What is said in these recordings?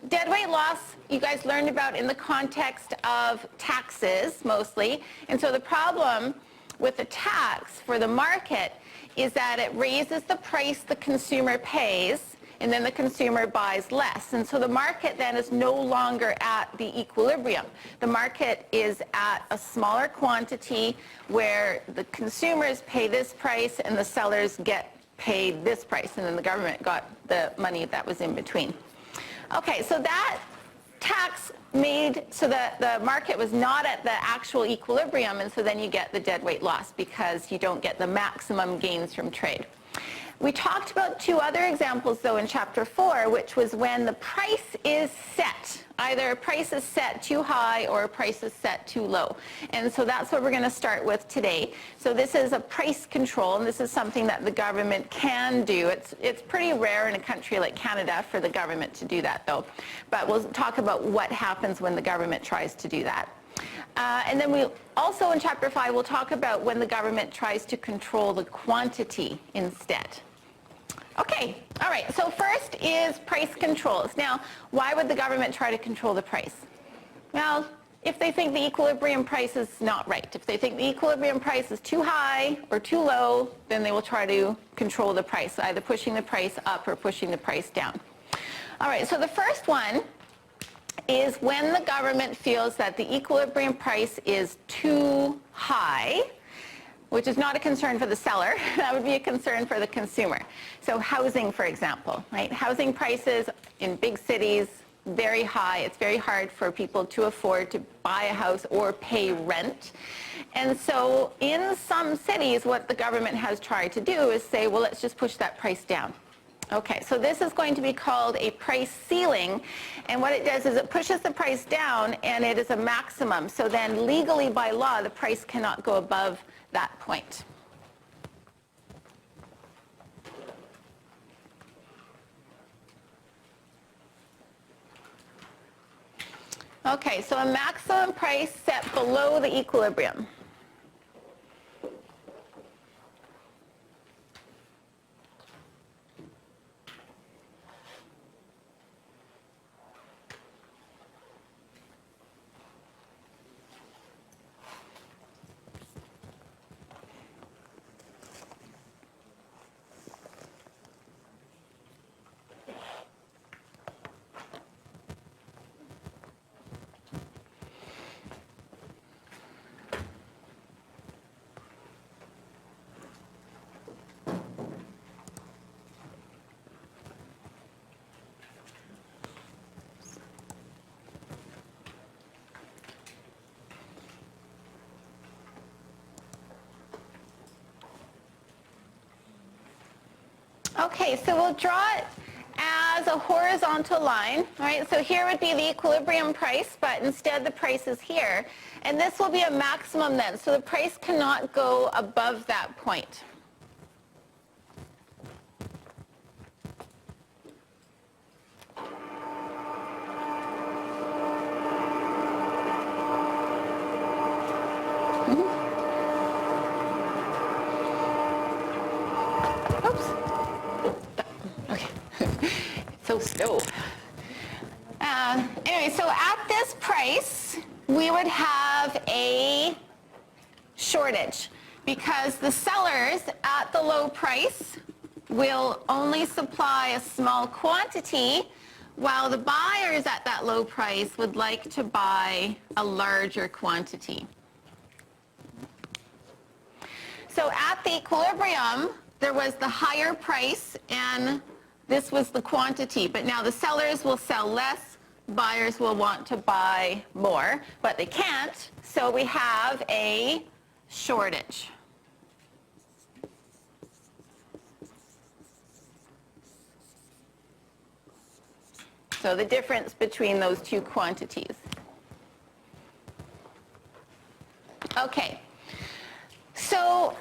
deadweight loss you guys learned about in the context of taxes mostly. And so the problem with the tax for the market is that it raises the price the consumer pays, and then the consumer buys less. And so the market then is no longer at the equilibrium. The market is at a smaller quantity where the consumers pay this price and the sellers get paid this price, and then the government got the money that was in between. Okay, so that tax made so that the market was not at the actual equilibrium, and so then you get the deadweight loss because you don't get the maximum gains from trade. We talked about two other examples, though, in Chapter 4, which was when the price is set. Either a price is set too high or a price is set too low. And so that's what we're going to start with today. So this is a price control, and this is something that the government can do. It's pretty rare in a country like Canada for the government to do that, though. But we'll talk about what happens when the government tries to do that. And then we also, in Chapter 5, we'll talk about when the government tries to control the quantity instead. Okay, all right, so first is price controls. Now, why would the government try to control the price? Well, if they think the equilibrium price is not right. If they think the equilibrium price is too high or too low, then they will try to control the price, either pushing the price up or pushing the price down. All right, so the first one is when the government feels that the equilibrium price is too high, which is not a concern for the seller. That would be a concern for the consumer. So housing, for example, right? Housing prices in big cities, very high. It's very hard for people to afford to buy a house or pay rent. And so in some cities, what the government has tried to do is say, well, let's just push that price down. Okay, so this is going to be called a price ceiling, and what it does is it pushes the price down, and it is a maximum. So then legally, by law, the price cannot go above that point. Okay, so a maximum price set below the equilibrium. Okay, so we'll draw it as a horizontal line, right? So here would be the equilibrium price, but instead the price is here. And this will be a maximum then, so the price cannot go above that point. So slow. Anyway, so at this price, we would have a shortage because the sellers at the low price will only supply a small quantity, while the buyers at that low price would like to buy a larger quantity. So at the equilibrium, there was the higher price, and this was the quantity, but now the sellers will sell less, buyers will want to buy more, but they can't, so we have a shortage. So the difference between those two quantities. Okay, so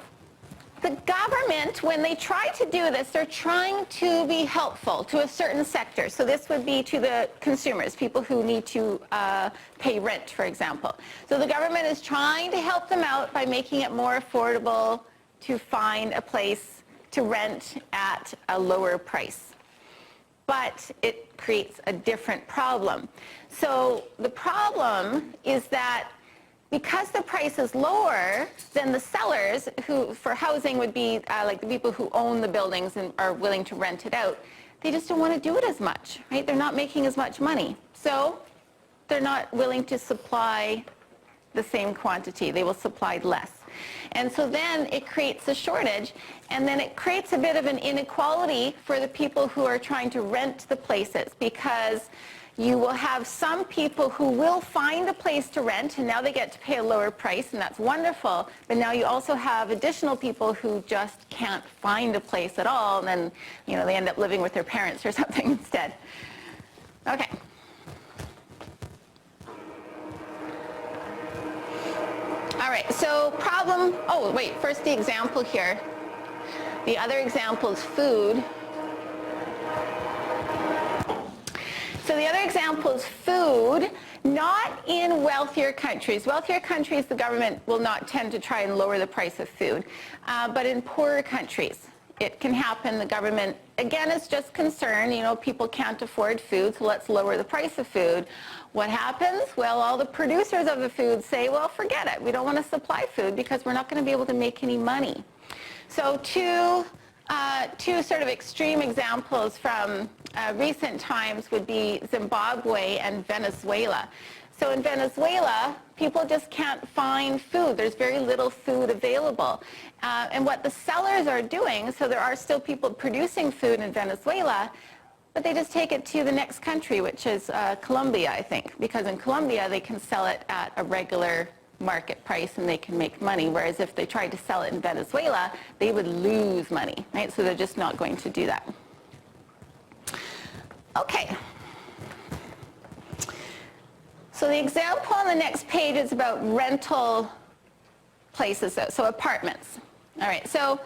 the government, when they try to do this, they're trying to be helpful to a certain sector. So this would be to the consumers, people who need to pay rent, for example. So the government is trying to help them out by making it more affordable to find a place to rent at a lower price. but it creates a different problem. So the problem is that because the price is lower, then the sellers, who for housing would be like the people who own the buildings and are willing to rent it out, they just don't want to do it as much, right? They're not making as much money. So they're not willing to supply the same quantity. They will supply less. And so then it creates a shortage, and then it creates a bit of an inequality for the people who are trying to rent the places, because you will have some people who will find a place to rent, and now they get to pay a lower price, and that's wonderful. But now you also have additional people who just can't find a place at all, and then, you know, they end up living with their parents or something instead. Okay. All right, so problem, oh, wait, first the example here. The other example is food. So the other example is food, not in wealthier countries. Wealthier countries, the government will not tend to try and lower the price of food. But in poorer countries, it can happen. The government, again, is just concerned, you know, people can't afford food, so let's lower the price of food. What happens? Well, all the producers of the food say, well, forget it. We don't want to supply food because we're not going to be able to make any money. So two sort of extreme examples from recent times would be Zimbabwe and Venezuela. So in Venezuela, people just can't find food. There's very little food available. And what the sellers are doing, so there are still people producing food in Venezuela, but they just take it to the next country, which is Colombia, I think, because in Colombia they can sell it at a regular market price and they can make money, whereas if they tried to sell it in Venezuela, they would lose money, right? So they're just not going to do that. Okay. So the example on the next page is about rental places, so apartments. All right, so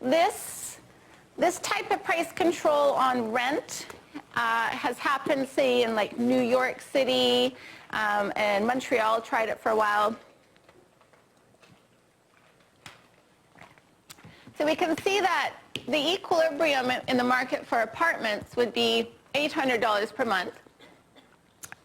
this type of price control on rent has happened, say, in like New York City, and Montreal tried it for a while. So we can see that the equilibrium in the market for apartments would be $800 per month.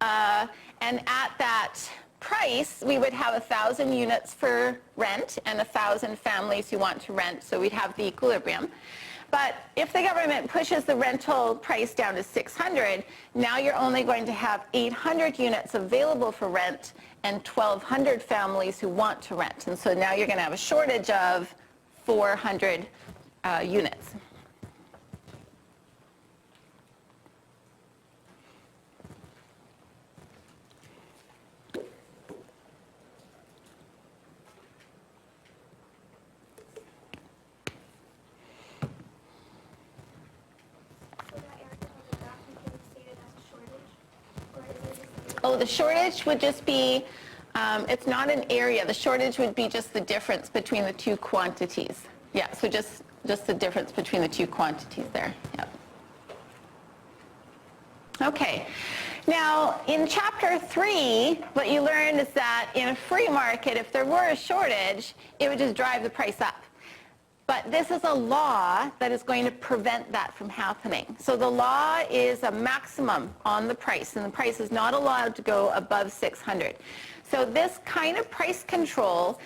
And at that price, we would have 1,000 units for rent and 1,000 families who want to rent, so we'd have the equilibrium. But if the government pushes the rental price down to 600, now you're only going to have 800 units available for rent and 1,200 families who want to rent. And so now you're going to have a shortage of 400 units. Oh, the shortage would just be, it's not an area. The shortage would be just the difference between the two quantities. Yeah, so just the difference between the two quantities there. Yep. Okay. Now, in Chapter 3, what you learned is that in a free market, if there were a shortage, it would just drive the price up. But this is a law that is going to prevent that from happening. So the law is a maximum on the price, and the price is not allowed to go above 600. So this kind of price control,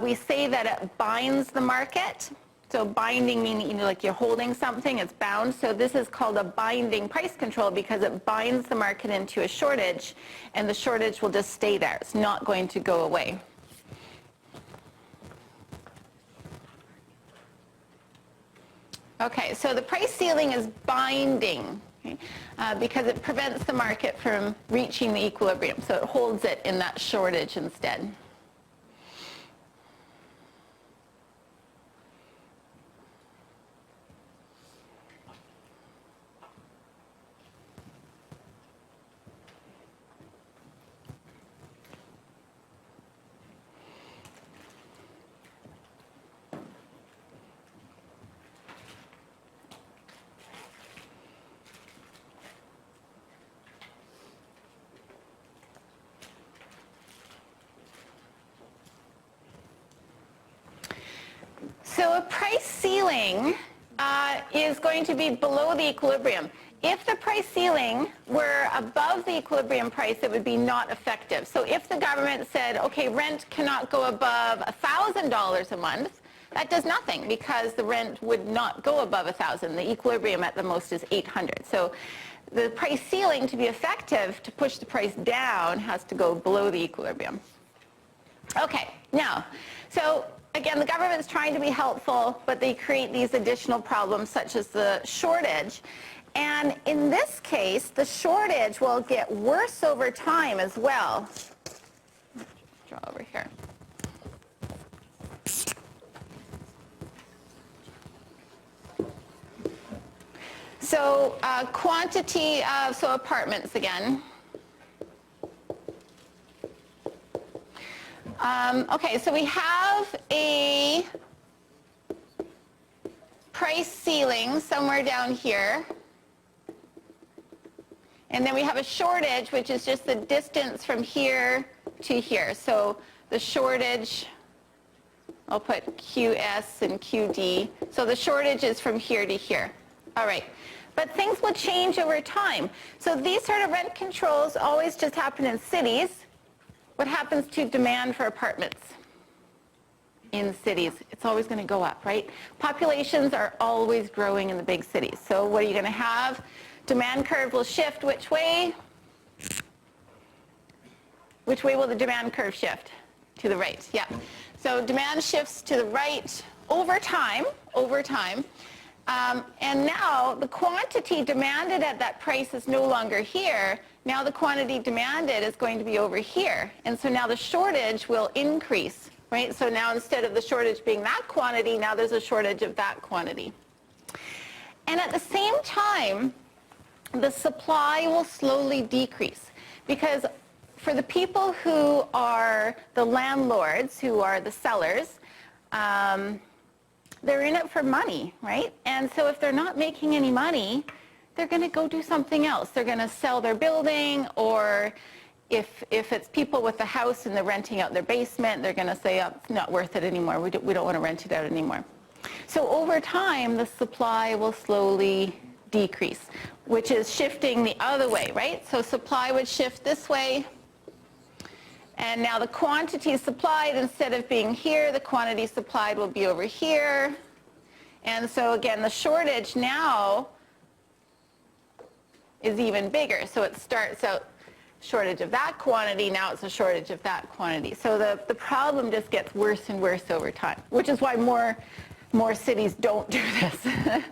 we say that it binds the market. So binding meaning, you know, like you're holding something, it's bound. So this is called a binding price control because it binds the market into a shortage, and the shortage will just stay there. It's not going to go away. Okay, so the price ceiling is binding, okay, because it prevents the market from reaching the equilibrium. So it holds it in that shortage instead. So a price ceiling is going to be below the equilibrium. If the price ceiling were above the equilibrium price, it would be not effective. So if the government said, okay, rent cannot go above $1,000 a month, that does nothing because the rent would not go above 1,000. The equilibrium at the most is 800. So the price ceiling to be effective, to push the price down, has to go below the equilibrium. Okay, now, so again, the government's trying to be helpful, but they create these additional problems such as the shortage. And in this case, the shortage will get worse over time as well. Draw over here. So quantity of, so apartments again. Okay, so we have a price ceiling somewhere down here. And then we have a shortage, which is just the distance from here to here. So the shortage, I'll put QS and QD. So the shortage is from here to here. All right. But things will change over time. So these sort of rent controls always just happen in cities. What happens to demand for apartments in cities? It's always going to go up, right? Populations are always growing in the big cities. So what are you going to have? Demand curve will shift which way? Which way will the demand curve shift? To the right, yeah. So demand shifts to the right over time. And now the quantity demanded at that price is no longer here. Now the quantity demanded is going to be over here. And so now the shortage will increase, right? So now instead of the shortage being that quantity, now there's a shortage of that quantity. And at the same time, the supply will slowly decrease because for the people who are the landlords, who are the sellers, they're in it for money, right? And so if they're not making any money, they're going to go do something else. They're going to sell their building, or if it's people with a house and they're renting out their basement, they're going to say, oh, it's not worth it anymore. We don't want to rent it out anymore. So over time, the supply will slowly decrease, which is shifting the other way, right? So supply would shift this way. And now the quantity supplied, instead of being here, the quantity supplied will be over here. And so again, the shortage now is even bigger. So it starts out shortage of that quantity, now it's a shortage of that quantity. So the problem just gets worse and worse over time, which is why more cities don't do this.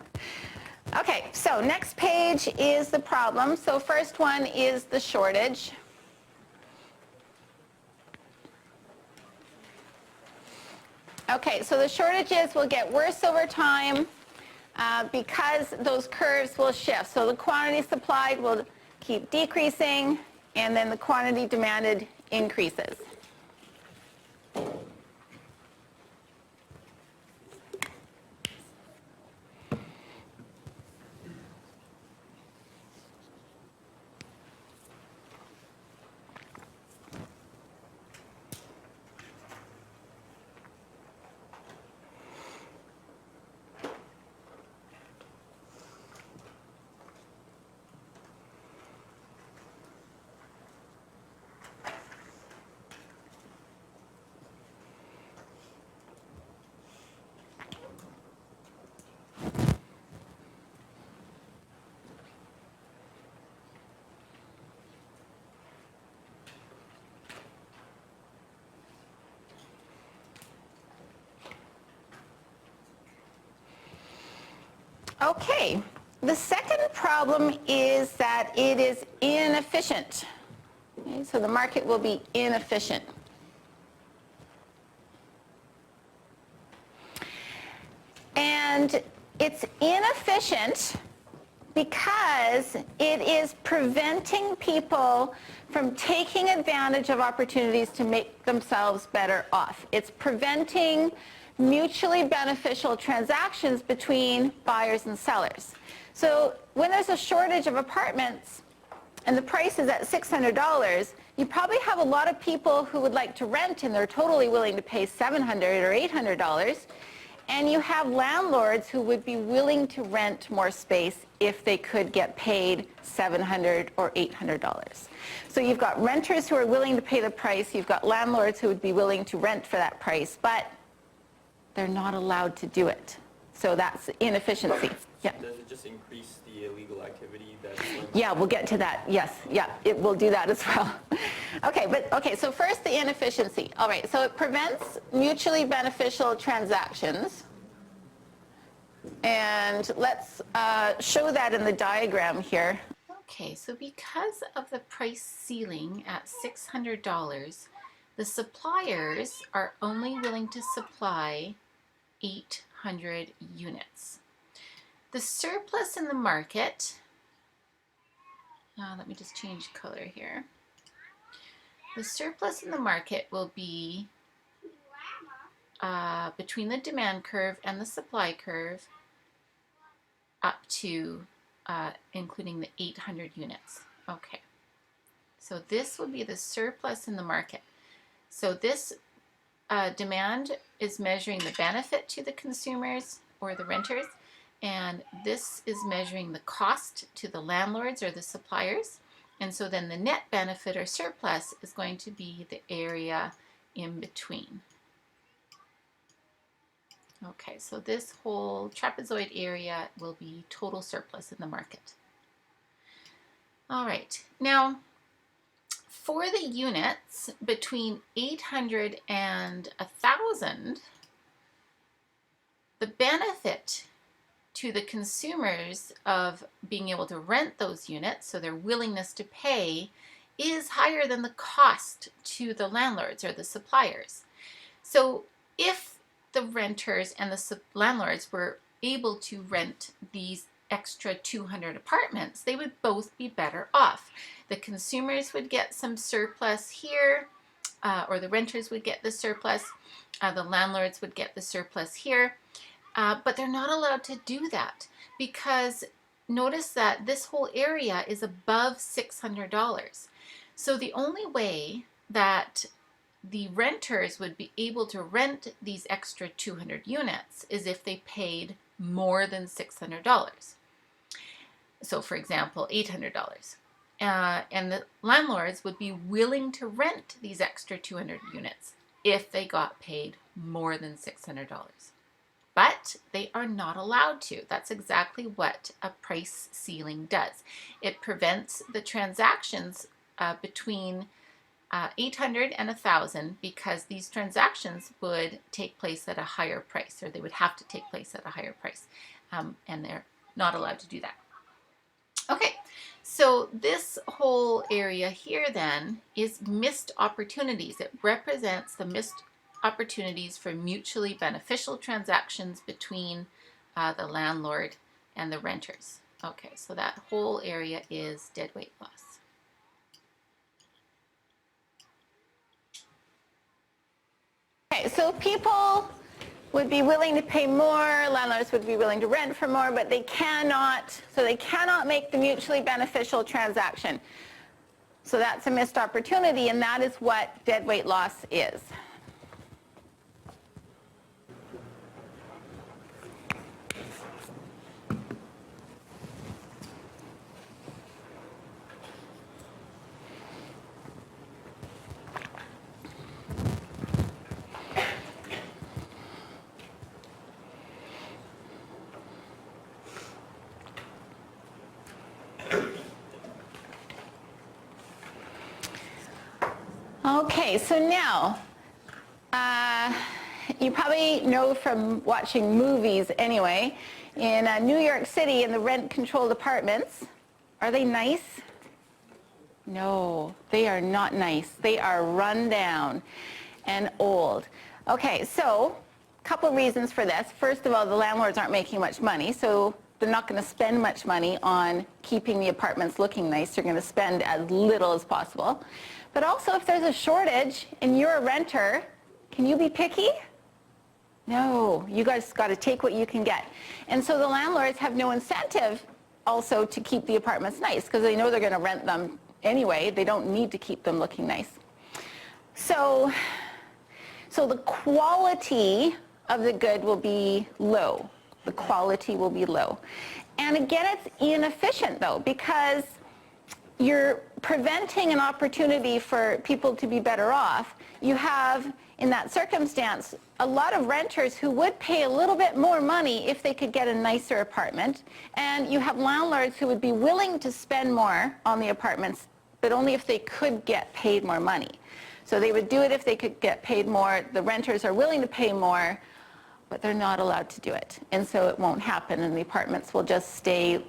Okay, so next page is the problem. So first one is the shortage. Okay, so the shortages will get worse over time because those curves will shift. So the quantity supplied will keep decreasing, and then the quantity demanded increases. Okay, the second problem is that it is inefficient. Okay, so the market will be inefficient. And it's inefficient because it is preventing people from taking advantage of opportunities to make themselves better off. It's preventing mutually beneficial transactions between buyers and sellers. So when there's a shortage of apartments and the price is at $600, you probably have a lot of people who would like to rent and they're totally willing to pay $700 or $800. And you have landlords who would be willing to rent more space if they could get paid $700 or $800. So you've got renters who are willing to pay the price, you've got landlords who would be willing to rent for that price, but they're not allowed to do it. So that's inefficiency. Yeah. Does it just increase the illegal activity that's Yeah, we'll get to that. Yes, yeah, it will do that as well. Okay, so first the inefficiency. All right, so it prevents mutually beneficial transactions. And let's show that in the diagram here. Okay, so because of the price ceiling at $600, the suppliers are only willing to supply 800 units. The surplus in the market, let me just change color here. The surplus in the market will be between the demand curve and the supply curve up to including the 800 units. Okay, so this will be the surplus in the market. So this demand is measuring the benefit to the consumers or the renters, and this is measuring the cost to the landlords or the suppliers. And so then the net benefit or surplus is going to be the area in between. Okay, so this whole trapezoid area will be total surplus in the market. All right, now for the units between 800 and 1,000, the benefit to the consumers of being able to rent those units, so their willingness to pay, is higher than the cost to the landlords or the suppliers. So if the renters and the landlords were able to rent these extra 200 apartments, they would both be better off. The consumers would get some surplus here, or the renters would get the surplus, the landlords would get the surplus here, but they're not allowed to do that because notice that this whole area is above $600. So the only way that the renters would be able to rent these extra 200 units is if they paid more than $600. So for example, $800. And the landlords would be willing to rent these extra 200 units if they got paid more than $600. But they are not allowed to. That's exactly what a price ceiling does. It prevents the transactions between 800 and 1,000 because these transactions would take place at a higher price, or they would have to take place at a higher price, and they're not allowed to do that. Okay, so this whole area here then is missed opportunities. It represents the missed opportunities for mutually beneficial transactions between the landlord and the renters. Okay, so that whole area is deadweight loss. Okay, so people would be willing to pay more, landlords would be willing to rent for more, but they cannot make the mutually beneficial transaction. So that's a missed opportunity, and that is what deadweight loss is. Okay, so now, you probably know from watching movies anyway, in New York City in the rent-controlled apartments, are they nice? No, they are not nice. They are run down and old. Okay, so a couple reasons for this. First of all, the landlords aren't making much money, so they're not going to spend much money on keeping the apartments looking nice. They're going to spend as little as possible. But also, if there's a shortage and you're a renter, can you be picky? No, you guys got to take what you can get. And so the landlords have no incentive also to keep the apartments nice because they know they're going to rent them anyway. They don't need to keep them looking nice. So the quality of the good will be low. The quality will be low. And again, it's inefficient though, because you're preventing an opportunity for people to be better off. You have, in that circumstance, a lot of renters who would pay a little bit more money if they could get a nicer apartment. And you have landlords who would be willing to spend more on the apartments, but only if they could get paid more money. So they would do it if they could get paid more. The renters are willing to pay more, but they're not allowed to do it. And so it won't happen, and the apartments will just stay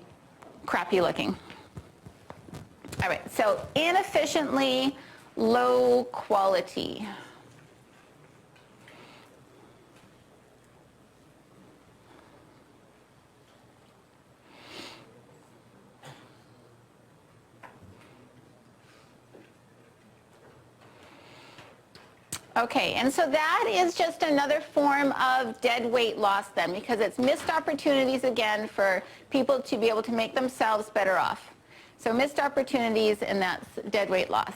crappy looking. All right, so inefficiently low quality. Okay, and so that is just another form of dead weight loss then, because it's missed opportunities again for people to be able to make themselves better off. So missed opportunities, and that's dead weight loss.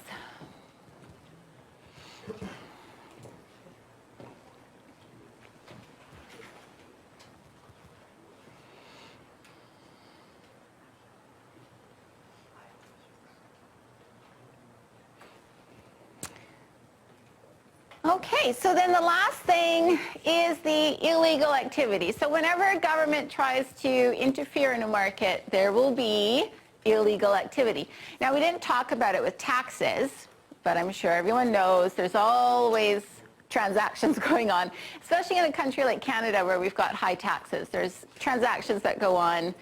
Okay, so then the last thing is the illegal activity. So whenever a government tries to interfere in a market, there will be illegal activity. Now, we didn't talk about it with taxes, but I'm sure everyone knows there's always transactions going on, especially in a country like Canada where we've got high taxes. There's transactions that go on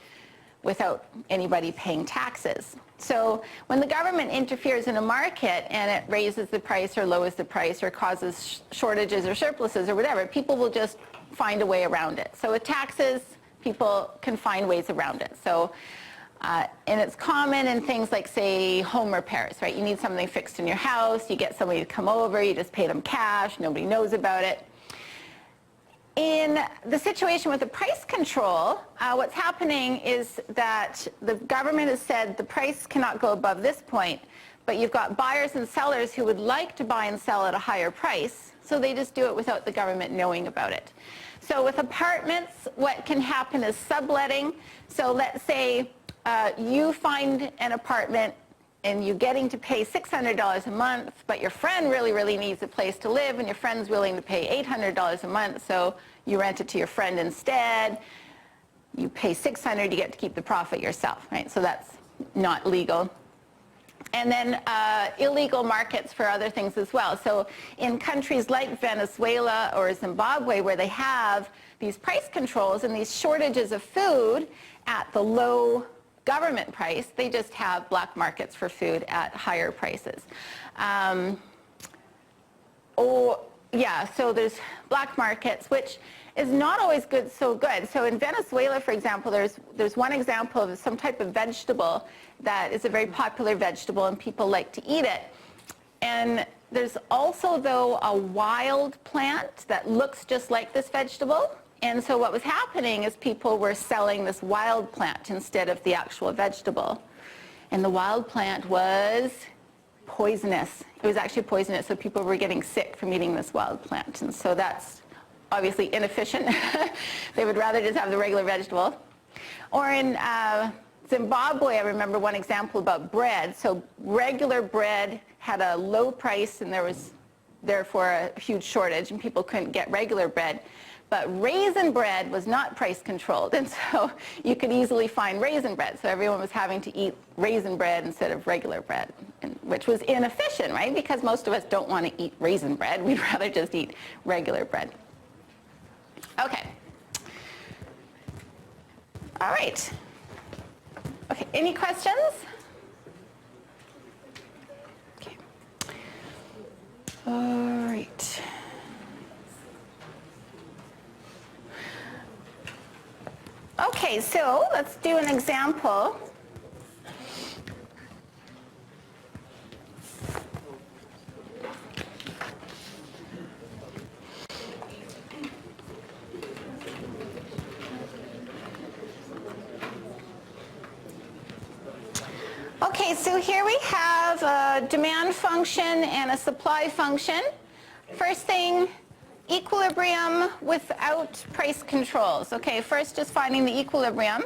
without anybody paying taxes. So when the government interferes in a market and it raises the price or lowers the price or causes shortages or surpluses or whatever, people will just find a way around it. So with taxes, people can find ways around it. So and it's common in things like, say, home repairs, right? You need something fixed in your house, you get somebody to come over, you just pay them cash, nobody knows about it. In the situation with the price control, what's happening is that the government has said the price cannot go above this point, but you've got buyers and sellers who would like to buy and sell at a higher price, so they just do it without the government knowing about it. So with apartments, what can happen is subletting. So let's say you find an apartment and you're getting to pay $600 a month, but your friend really, really needs a place to live, and your friend's willing to pay $800 a month, so you rent it to your friend instead. You pay $600, you get to keep the profit yourself, right? So that's not legal. And then illegal markets for other things as well. So in countries like Venezuela or Zimbabwe, where they have these price controls and these shortages of food at the low government price, they just have black markets for food at higher prices. So there's black markets, which is not always so good. So in Venezuela, for example, there's one example of some type of vegetable that is a very popular vegetable and people like to eat it. And there's also, though, a wild plant that looks just like this vegetable. And so what was happening is people were selling this wild plant instead of the actual vegetable. And the wild plant was poisonous. It was actually poisonous, so people were getting sick from eating this wild plant. And so that's obviously inefficient. They would rather just have the regular vegetable. Or in Zimbabwe, I remember one example about bread. So regular bread had a low price, and there was therefore a huge shortage, and people couldn't get regular bread. But raisin bread was not price controlled, and so you could easily find raisin bread. So everyone was having to eat raisin bread instead of regular bread, which was inefficient, right? Because most of us don't want to eat raisin bread. We'd rather just eat regular bread. Okay. All right. Okay, any questions? Okay. All right. Okay, so let's do an example. Okay, so here we have a demand function and a supply function. First thing equilibrium without price controls. Okay, first just finding the equilibrium.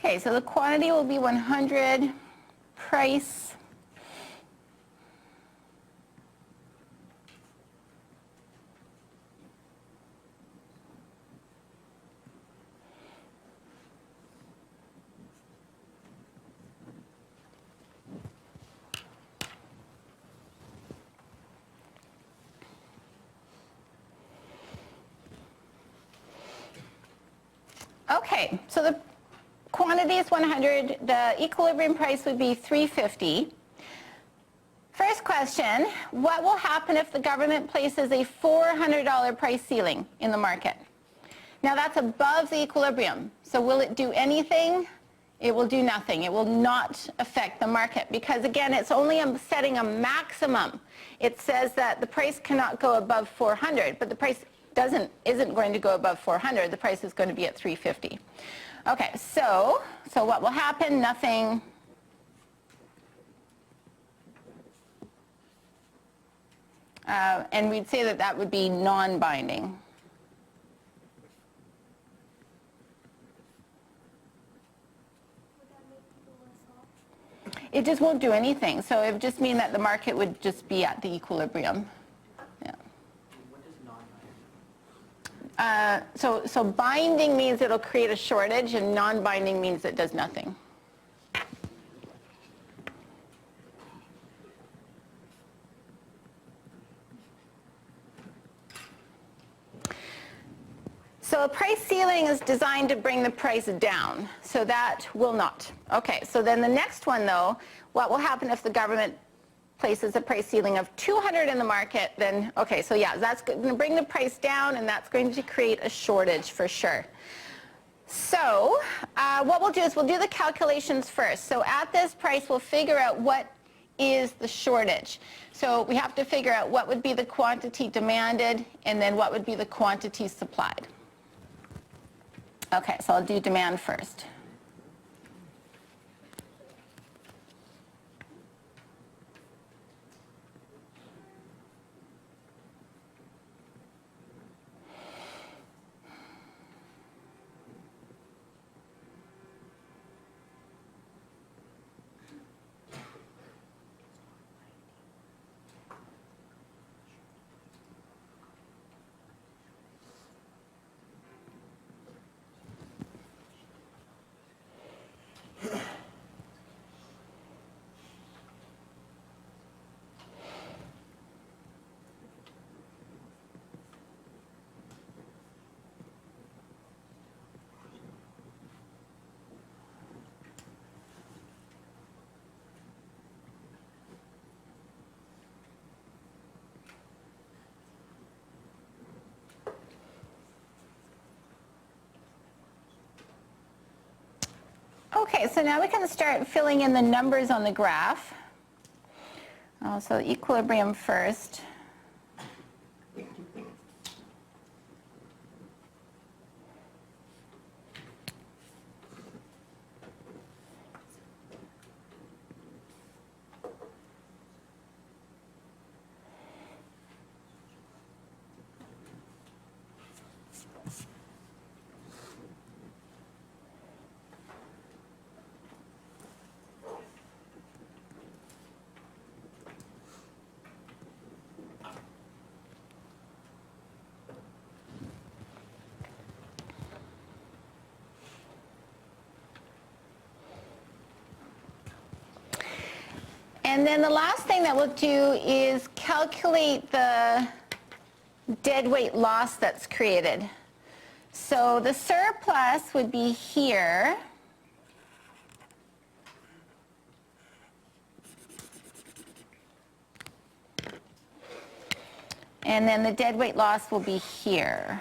Okay, so the quantity will be 100, price Okay, so the quantity is 100. The equilibrium price would be 350. First question, what will happen if the government places a $400 price ceiling in the market? Now that's above the equilibrium. So will it do anything? It will do nothing. It will not affect the market because, again, it's only setting a maximum. It says that the price cannot go above 400, but the price isn't going to go above 400. The price is going to be at 350. Okay, so what will happen? Nothing. And we'd say that that would be non-binding. It just won't do anything. So it would just mean that the market would just be at the equilibrium. Yeah. So binding means it'll create a shortage, and non-binding means it does nothing. So a price ceiling is designed to bring the price down, so that will not. Okay, so then the next one though, what will happen if the government places a price ceiling of 200 in the market? Then, okay, so yeah, that's going to bring the price down, and that's going to create a shortage for sure. So what we'll do is we'll do the calculations first. So at this price, we'll figure out what is the shortage. So we have to figure out what would be the quantity demanded, and then what would be the quantity supplied. Okay, so I'll do demand first. Okay, so now we can start filling in the numbers on the graph. So equilibrium first. And then the last thing that we'll do is calculate the deadweight loss that's created. So the surplus would be here. And then the deadweight loss will be here.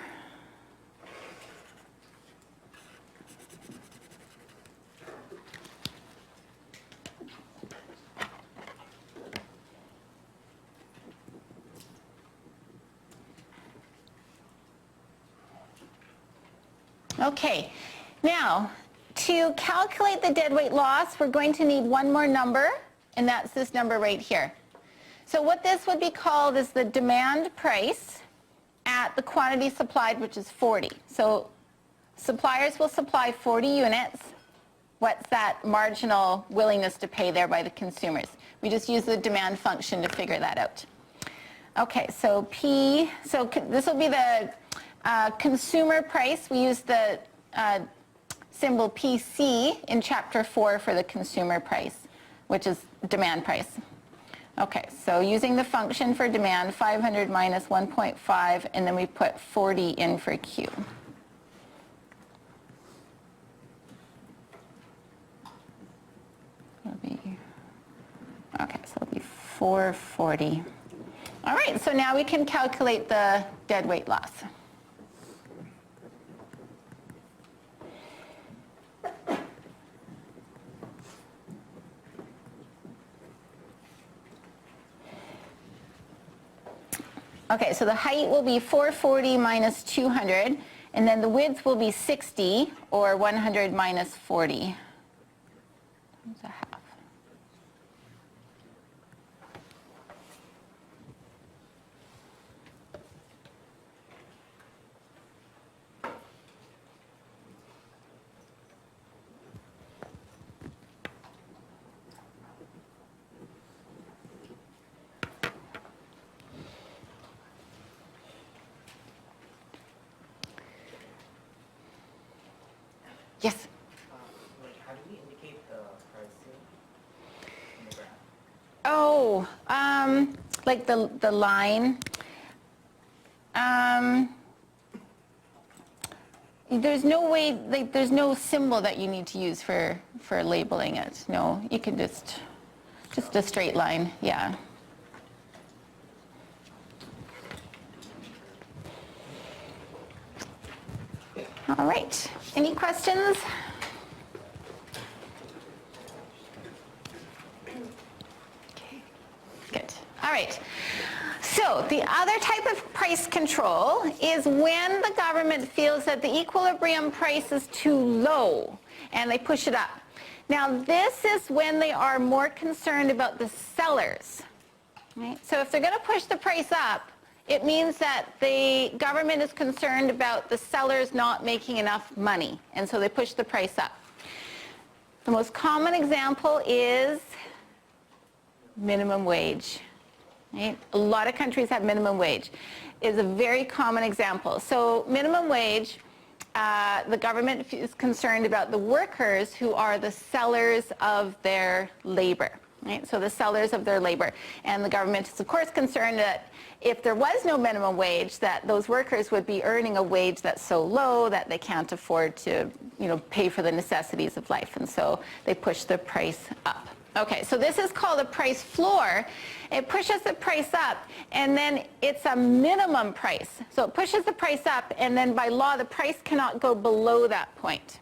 Okay, now to calculate the deadweight loss, we're going to need one more number, and that's this number right here. So what this would be called is the demand price at the quantity supplied, which is 40. So suppliers will supply 40 units. What's that marginal willingness to pay there by the consumers? We just use the demand function to figure that out. Okay, so this will be the consumer price. We use the symbol PC in Chapter 4 for the consumer price, which is demand price. Okay, so using the function for demand, 500 minus 1.5, and then we put 40 in for Q. Okay, so it'll be 440. All right, so now we can calculate the deadweight loss. Okay, so the height will be 440 minus 200, and then the width will be 60, or 100 minus 40. That's a half. Yes? How do we indicate the pricing in the graph? Oh, like the line. There's no way, like there's no symbol that you need to use for labeling it. No, you can just a straight line, yeah. All right, any questions? Okay, good. All right. So the other type of price control is when the government feels that the equilibrium price is too low and they push it up. Now this is when they are more concerned about the sellers. Right? So if they're going to push the price up, it means that the government is concerned about the sellers not making enough money, and so they push the price up. The most common example is minimum wage. Right? A lot of countries have minimum wage. It's a very common example. So minimum wage, the government is concerned about the workers who are the sellers of their labor. Right? So the sellers of their labor. And the government is, of course, concerned that if there was no minimum wage, that those workers would be earning a wage that's so low that they can't afford to, pay for the necessities of life. And so they push the price up. Okay, so this is called a price floor. It pushes the price up, and then it's a minimum price. So it pushes the price up, and then by law, the price cannot go below that point.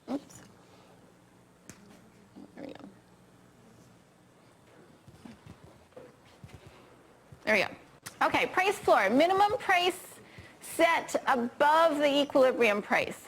Oops. There we go. There we go. Okay, price floor. Minimum price set above the equilibrium price.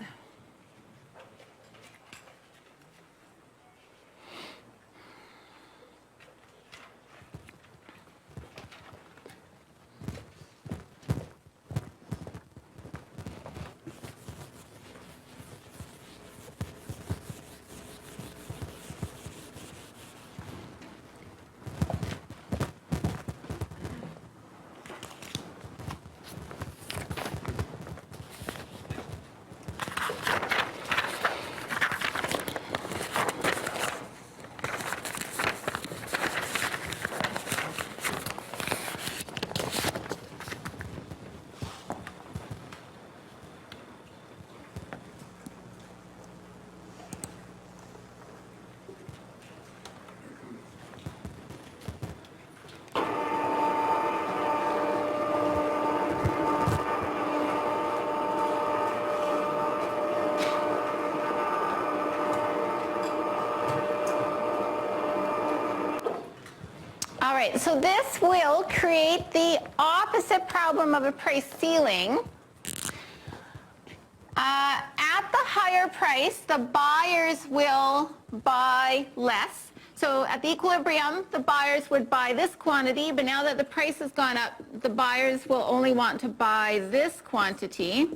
right, so this will create the opposite problem of a price ceiling. At the higher price, the buyers will buy less. So at the equilibrium, the buyers would buy this quantity, but now that the price has gone up, the buyers will only want to buy this quantity.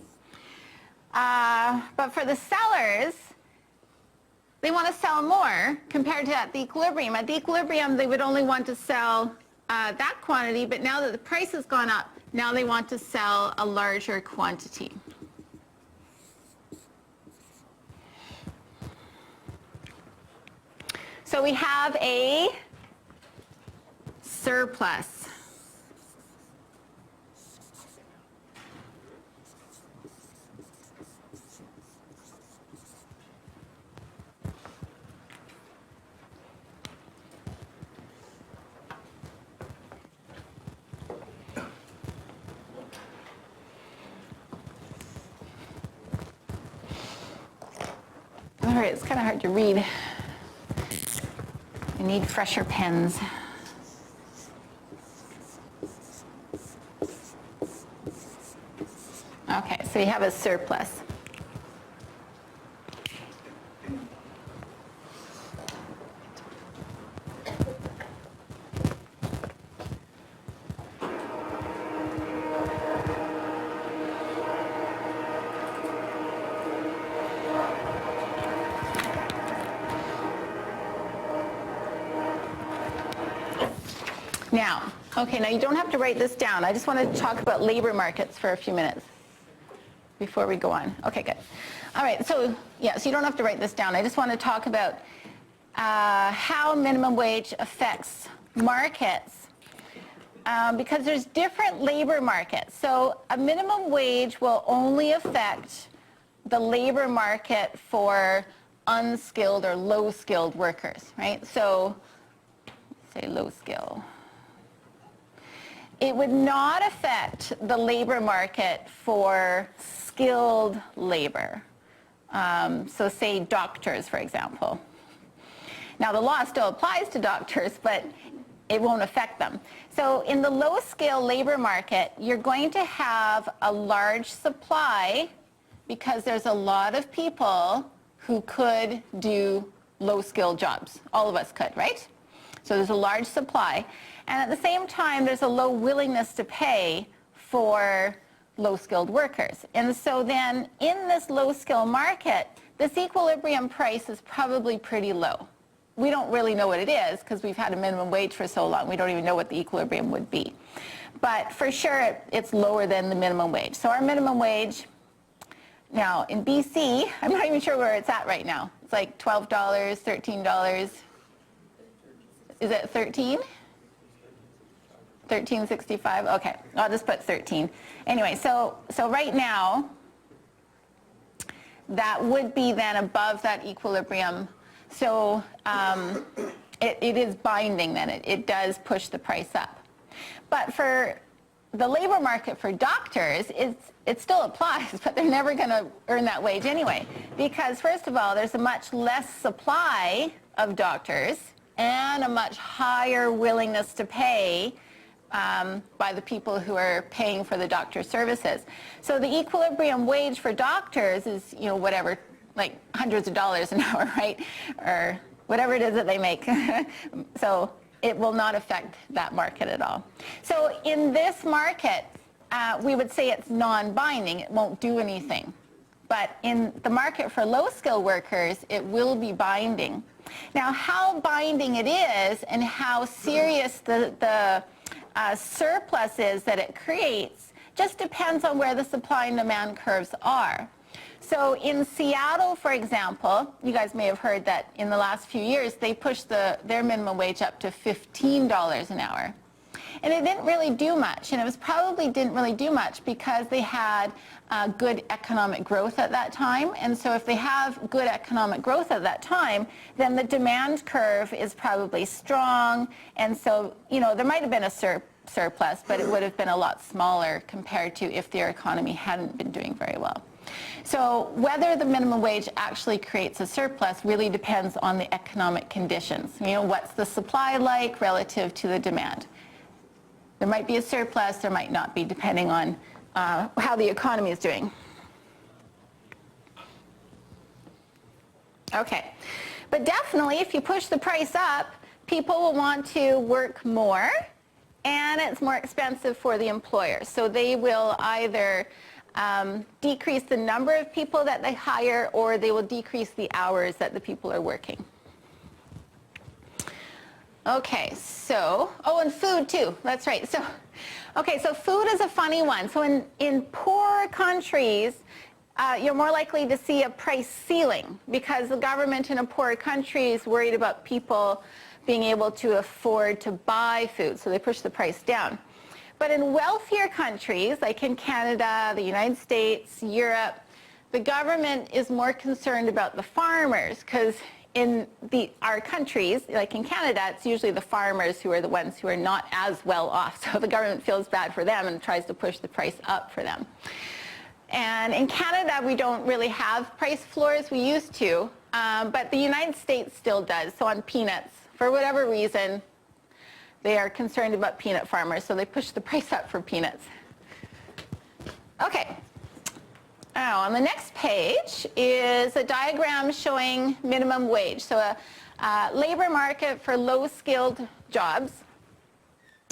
But for the sellers, they want to sell more compared to at the equilibrium. At the equilibrium, they would only want to sell that quantity, but now that the price has gone up, now they want to sell a larger quantity. So we have a surplus. All right, it's kind of hard to read. I need fresher pens. Okay, so you have a surplus. Now you don't have to write this down. I just want to talk about labor markets for a few minutes before we go on. Okay, good. All right, so you don't have to write this down. I just want to talk about how minimum wage affects markets because there's different labor markets. So a minimum wage will only affect the labor market for unskilled or low-skilled workers, right? So say low skill. It would not affect the labor market for skilled labor. So say doctors, for example. Now the law still applies to doctors, but it won't affect them. So in the low-scale labor market, you're going to have a large supply because there's a lot of people who could do low-skilled jobs. All of us could, right? So there's a large supply. And at the same time, there's a low willingness to pay for low-skilled workers. And so then in this low-skill market, this equilibrium price is probably pretty low. We don't really know what it is because we've had a minimum wage for so long. We don't even know what the equilibrium would be. But for sure, it's lower than the minimum wage. So our minimum wage, now in BC, I'm not even sure where it's at right now. It's like $12, $13. Is it 13? 13.65. Okay, I'll just put 13. Anyway, so right now, that would be then above that equilibrium. So it is binding then. It does push the price up. But for the labor market for doctors, it still applies, but they're never going to earn that wage anyway. Because first of all, there's a much less supply of doctors and a much higher willingness to pay by the people who are paying for the doctor services. So the equilibrium wage for doctors is, whatever, like hundreds of dollars an hour, right? Or whatever it is that they make. So it will not affect that market at all. So in this market, we would say it's non-binding. It won't do anything. But in the market for low-skilled workers, it will be binding. Now, how binding it is and how serious the surplus is that it creates just depends on where the supply and demand curves are. So in Seattle, for example, you guys may have heard that in the last few years, they pushed their minimum wage up to $15 an hour. And it didn't really do much, and it was probably didn't really do much because they had good economic growth at that time. And so if they have good economic growth at that time, then the demand curve is probably strong. And so, there might have been a surplus, but it would have been a lot smaller compared to if their economy hadn't been doing very well. So whether the minimum wage actually creates a surplus really depends on the economic conditions. You know, what's the supply like relative to the demand? There might be a surplus, there might not be, depending on how the economy is doing. Okay, but definitely if you push the price up, people will want to work more, and it's more expensive for the employer. So they will either decrease the number of people that they hire, or they will decrease the hours that the people are working. Okay, so, oh, and food too, that's right. So, okay, so food is a funny one. So in poor countries, you're more likely to see a price ceiling because the government in a poor country is worried about people being able to afford to buy food, so they push the price down. But in wealthier countries, like in Canada, the United States, Europe, the government is more concerned about the farmers, because in our countries, like in Canada, it's usually the farmers who are the ones who are not as well off. So the government feels bad for them and tries to push the price up for them. And in Canada, we don't really have price floors. We used to, but the United States still does. So on peanuts, for whatever reason, they are concerned about peanut farmers, so they push the price up for peanuts. Okay. Now, on the next page is a diagram showing minimum wage. So a labor market for low-skilled jobs.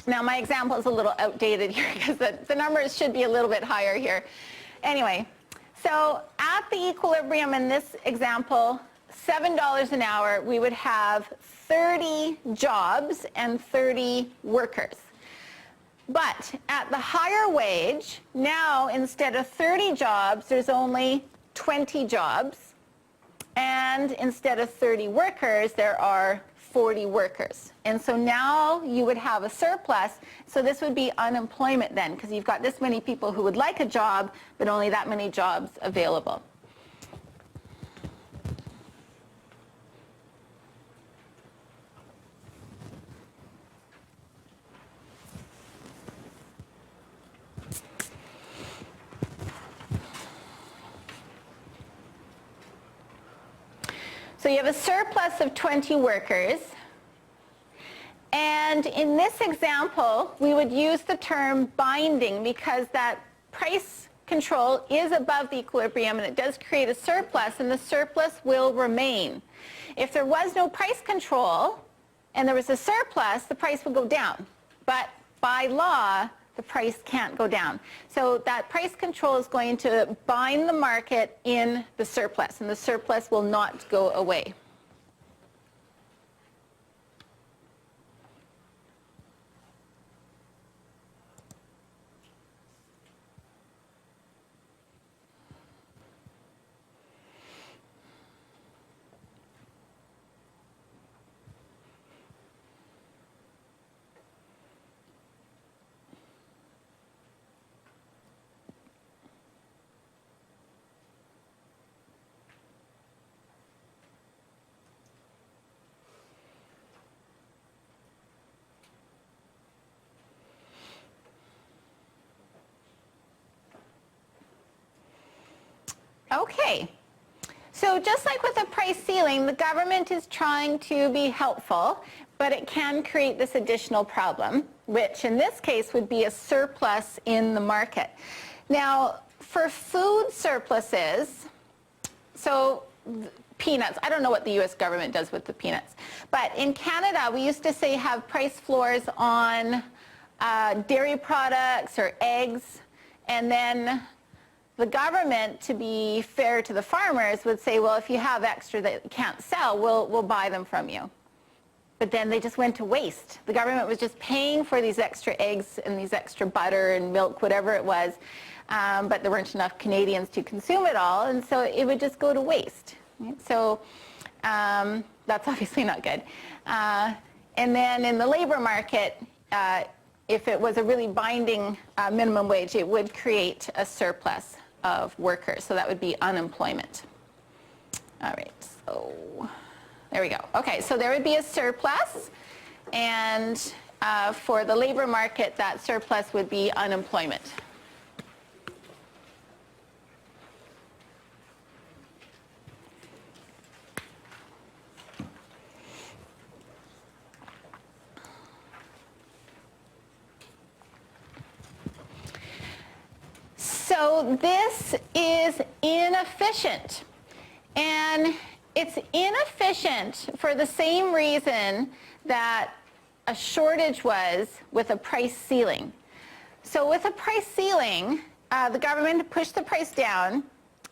Now, my example is a little outdated here because the numbers should be a little bit higher here. Anyway, so at the equilibrium in this example, $7 an hour, we would have 30 jobs and 30 workers. But at the higher wage, now instead of 30 jobs, there's only 20 jobs. And instead of 30 workers, there are 40 workers. And so now you would have a surplus. So this would be unemployment then, because you've got this many people who would like a job, but only that many jobs available. So you have a surplus of 20 workers. And in this example, we would use the term binding because that price control is above the equilibrium and it does create a surplus, and the surplus will remain. If there was no price control and there was a surplus, the price would go down. But by law, the price can't go down. So that price control is going to bind the market in the surplus, and the surplus will not go away. Okay, so just like with a price ceiling, the government is trying to be helpful, but it can create this additional problem, which in this case would be a surplus in the market. Now, for food surpluses, so peanuts, I don't know what the US government does with the peanuts, but in Canada, we used to say have price floors on dairy products or eggs, and then the government, to be fair to the farmers, would say, well, if you have extra that you can't sell, we'll buy them from you. But then they just went to waste. The government was just paying for these extra eggs and these extra butter and milk, whatever it was, but there weren't enough Canadians to consume it all, and so it would just go to waste. Right? So that's obviously not good. And then in the labor market, if it was a really binding minimum wage, it would create a surplus of workers. So that would be unemployment. All right, so there we go. Okay, so there would be a surplus. And for the labor market, that surplus would be unemployment. So this is inefficient. And it's inefficient for the same reason that a shortage was with a price ceiling. So with a price ceiling, the government pushed the price down,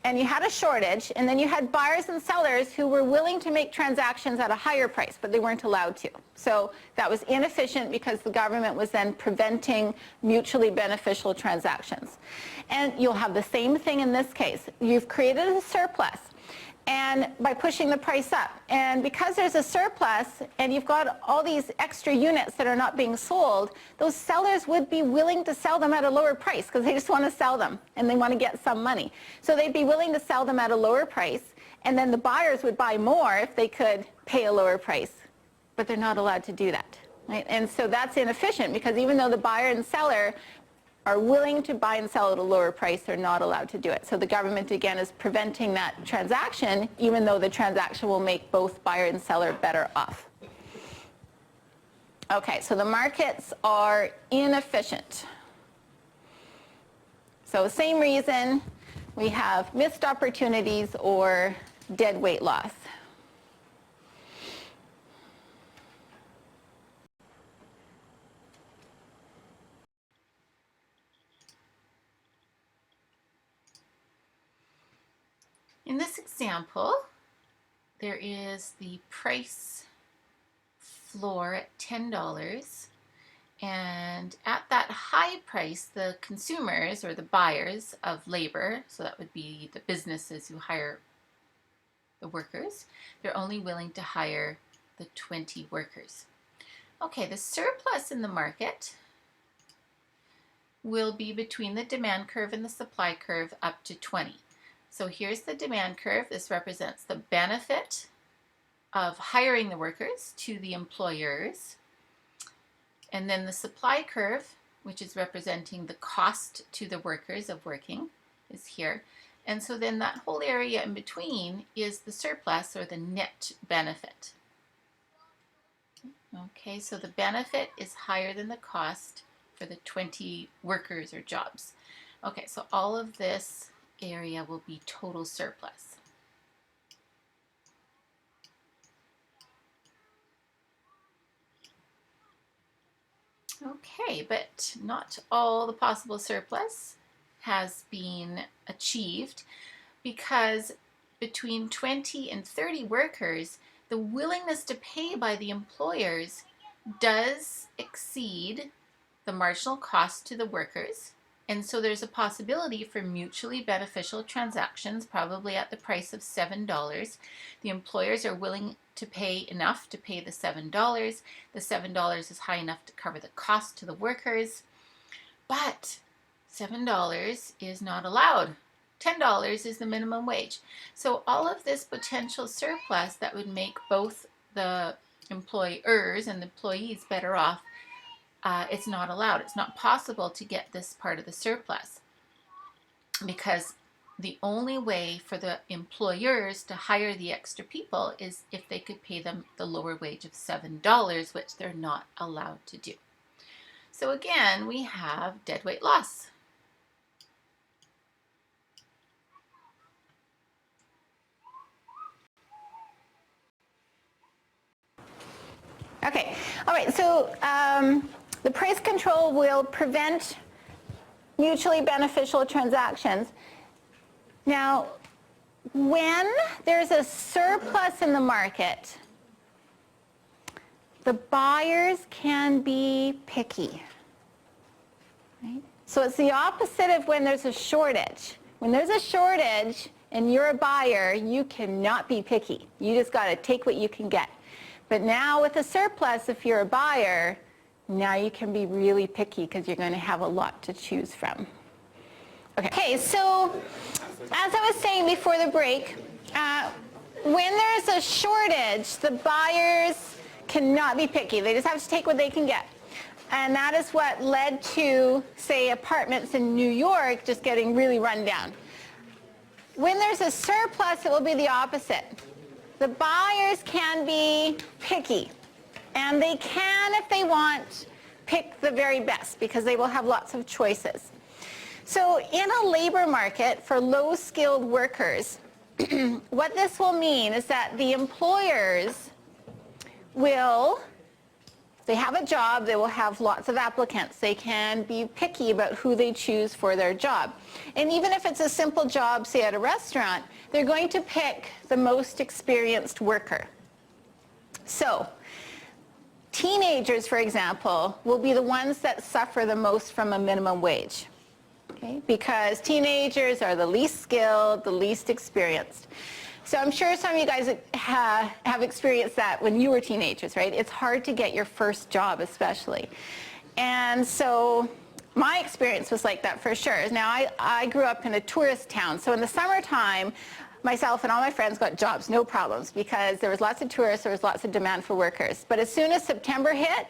and you had a shortage, and then you had buyers and sellers who were willing to make transactions at a higher price, but they weren't allowed to. So that was inefficient because the government was then preventing mutually beneficial transactions. And you'll have the same thing in this case. You've created a surplus, and by pushing the price up. And because there's a surplus and you've got all these extra units that are not being sold, those sellers would be willing to sell them at a lower price because they just want to sell them and they want to get some money. So they'd be willing to sell them at a lower price, and then the buyers would buy more if they could pay a lower price. But they're not allowed to do that. Right? And so that's inefficient because even though the buyer and seller are willing to buy and sell at a lower price, they're not allowed to do it. So the government, again, is preventing that transaction, even though the transaction will make both buyer and seller better off. Okay, so the markets are inefficient. So same reason, we have missed opportunities or dead weight loss. In this example, there is the price floor at $10, and at that high price, the consumers or the buyers of labor, so that would be the businesses who hire the workers, they're only willing to hire the 20 workers. Okay, the surplus in the market will be between the demand curve and the supply curve up to 20. So here's the demand curve. This represents the benefit of hiring the workers to the employers. And then the supply curve, which is representing the cost to the workers of working, is here. And so then that whole area in between is the surplus or the net benefit. Okay, so the benefit is higher than the cost for the 20 workers or jobs. Okay, so all of this area will be total surplus. Okay, but not all the possible surplus has been achieved because between 20 and 30 workers, the willingness to pay by the employers does exceed the marginal cost to the workers. And so there's a possibility for mutually beneficial transactions, probably at the price of $7. The employers are willing to pay enough to pay the $7. The $7 is high enough to cover the cost to the workers. But $7 is not allowed. $10 is the minimum wage. So all of this potential surplus that would make both the employers and the employees better off, it's not allowed. It's not possible to get this part of the surplus because the only way for the employers to hire the extra people is if they could pay them the lower wage of $7, which they're not allowed to do. So again, we have deadweight loss. Okay, all right, so the price control will prevent mutually beneficial transactions. Now, when there's a surplus in the market, the buyers can be picky. Right? So it's the opposite of when there's a shortage. When there's a shortage and you're a buyer, you cannot be picky. You just got to take what you can get. But now with a surplus, if you're a buyer, now you can be really picky because you're going to have a lot to choose from. Okay, so as I was saying before the break, when there's a shortage, the buyers cannot be picky. They just have to take what they can get. And that is what led to, say, apartments in New York just getting really run down. When there's a surplus, it will be the opposite. The buyers can be picky, and they can, if they want, pick the very best because they will have lots of choices. So in a labor market for low-skilled workers, what this will mean is that the employers will, if they have a job, they will have lots of applicants. They can be picky about who they choose for their job. And even if it's a simple job, say at a restaurant, they're going to pick the most experienced worker. So teenagers, for example, will be the ones that suffer the most from a minimum wage. Okay? Because teenagers are the least skilled, the least experienced. So I'm sure some of you guys have experienced that when you were teenagers, right? It's hard to get your first job, especially. And so my experience was like that for sure. Now, I grew up in a tourist town, so in the summertime, myself and all my friends got jobs, no problems, because there was lots of tourists, there was lots of demand for workers. But as soon as September hit,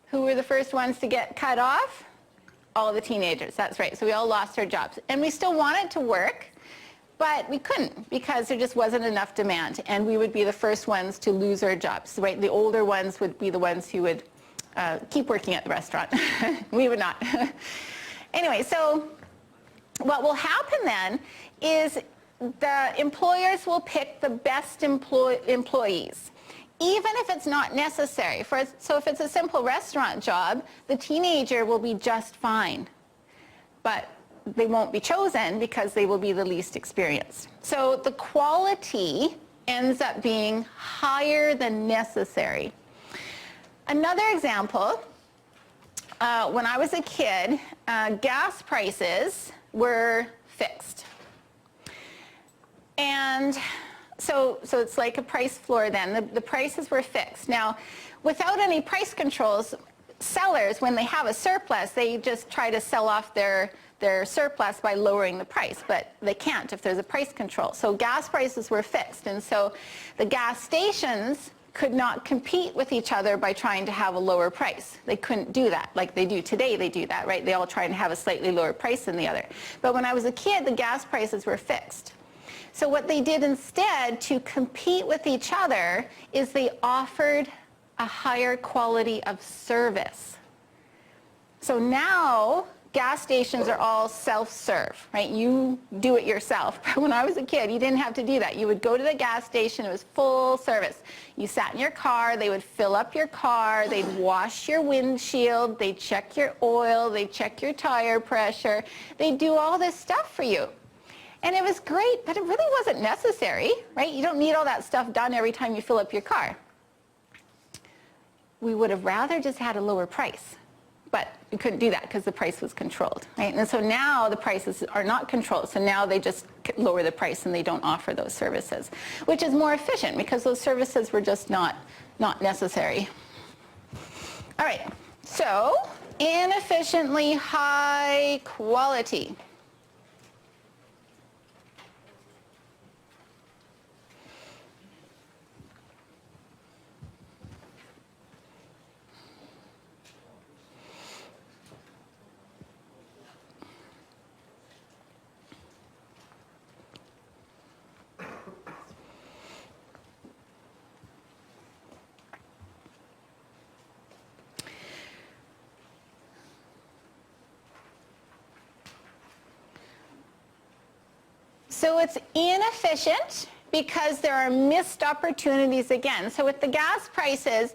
who were the first ones to get cut off? All the teenagers, that's right. So we all lost our jobs. And we still wanted to work, but we couldn't because there just wasn't enough demand. And we would be the first ones to lose our jobs, right? The older ones would be the ones who would keep working at the restaurant. We would not. Anyway, so what will happen then is the employers will pick the best employees, even if it's not necessary. So if it's a simple restaurant job, the teenager will be just fine. But they won't be chosen because they will be the least experienced. So the quality ends up being higher than necessary. Another example, when I was a kid, gas prices were fixed. And so it's like a price floor then. The prices were fixed. Now, without any price controls, sellers, when they have a surplus, they just try to sell off their surplus by lowering the price, but they can't if there's a price control. So gas prices were fixed, and so the gas stations could not compete with each other by trying to have a lower price. They couldn't do that like they do today. They do that, right? They all try and have a slightly lower price than the other. But when I was a kid, the gas prices were fixed. So what they did instead to compete with each other is they offered a higher quality of service. So now gas stations are all self-serve, right? You do it yourself. But when I was a kid, you didn't have to do that. You would go to the gas station, it was full service. You sat in your car, they would fill up your car, they'd wash your windshield, they'd check your oil, they'd check your tire pressure, they'd do all this stuff for you. And it was great, but it really wasn't necessary, right? You don't need all that stuff done every time you fill up your car. We would have rather just had a lower price, but we couldn't do that because the price was controlled, right? And so now the prices are not controlled, so now they just lower the price and they don't offer those services, which is more efficient because those services were just not necessary. All right, so inefficiently high quality. So it's inefficient because there are missed opportunities again. So with the gas prices,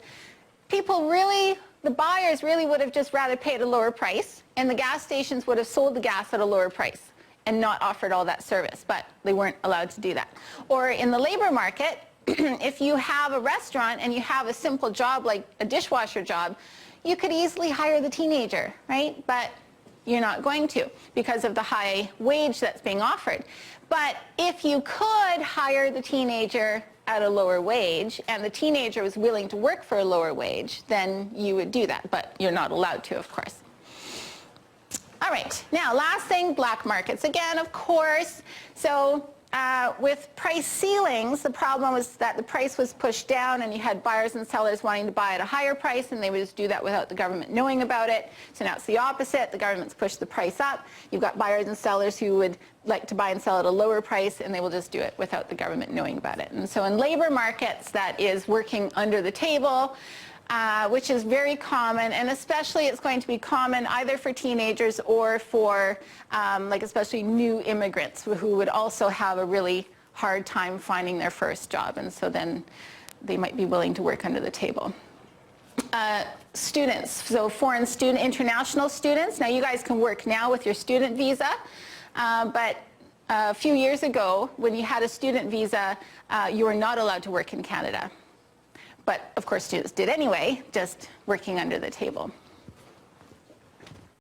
the buyers really would have just rather paid a lower price, and the gas stations would have sold the gas at a lower price and not offered all that service, but they weren't allowed to do that. Or in the labor market, if you have a restaurant and you have a simple job like a dishwasher job, you could easily hire the teenager, right? But you're not going to because of the high wage that's being offered. But if you could hire the teenager at a lower wage and the teenager was willing to work for a lower wage, then you would do that, but you're not allowed to, of course. All right, now last thing, black markets. Again, of course, so with price ceilings, the problem was that the price was pushed down and you had buyers and sellers wanting to buy at a higher price, and they would just do that without the government knowing about it. So now it's the opposite. The government's pushed the price up. You've got buyers and sellers who would like to buy and sell at a lower price, and they will just do it without the government knowing about it. And so in labor markets, that is working under the table. which is very common, and especially it's going to be common either for teenagers or for like especially new immigrants who would also have a really hard time finding their first job, and so then they might be willing to work under the table. Students, so foreign student, international students. Now you guys can work now with your student visa, but a few years ago when you had a student visa, you were not allowed to work in Canada. But of course students did anyway, just working under the table.